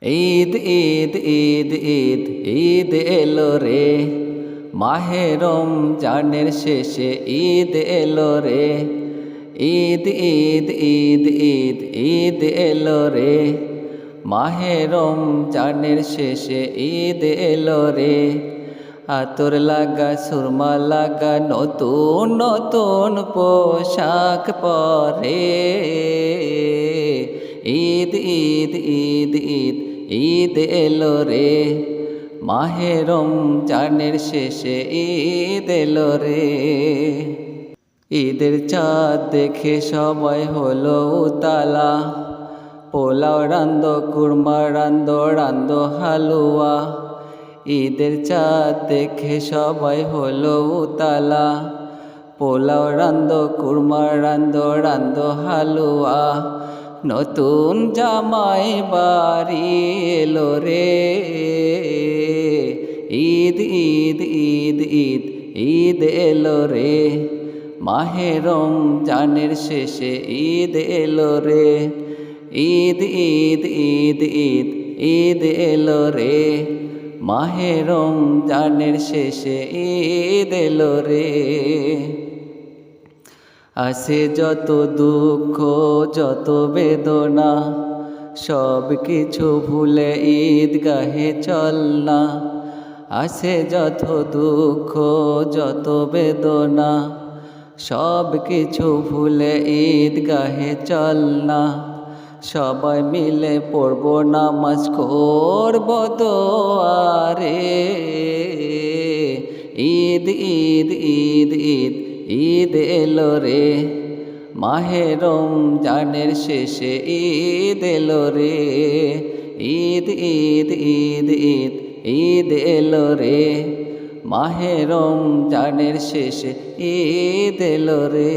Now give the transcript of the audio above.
ঈদ ঈদ ঈদ ঈদ ঈদ এলো রে, মাহে রমজানের শেষে ঈদ এলো রে। ঈদ ঈদ ঈদ ঈদ ঈদ এলো রে, মাহে রমজানের শেষে ঈদ এলো রে। আতর লাগা সুরমা লাগা নতুন নতুন পোশাক পরে। ঈদ ঈদ ঈদ ঈদ ঈদ এলো রে, মাহে রমজানের শেষে ঈদ এলো রে। ঈদের চাঁদ দেখে সবাই হলো উতালা, পোলাও রান্দো কুরমা রান্দো রান্দো হালুয়া। ঈদের চাঁদ দেখে সবাই হলো উতালা, পোলাও রান্দো কুরমা রান্দো রান্দো হালুয়া। নতুন জামাই বাড়ি এলো রে, ঈদ ঈদ ঈদ ঈদ ঈদ এলো রে, মাহে রমজানের শেষে ঈদ এলো রে। ঈদ ঈদ ঈদ ঈদ ঈদ এলো রে, মাহে রমজানের শেষে ঈদ এলো রে। আসে যত দুঃখ যত বেদনা, সব কিছু ভুলে ঈদগাহে চল না। আসে যত দুঃখ যত বেদনা, সব কিছু ভুলে ঈদগাহে চল না। সবাই মিলে পড়ব নামাজ করব দোয়া রে। ঈদ ঈদ ঈদ ঈদ ঈদ এলো রে, মাহে রমজানের শেষে ঈদ এলো রে। ঈদ ঈদ ঈদ ঈদ ঈদ এলো রে, মাহে রমজানের শেষে ঈদ এলো রে।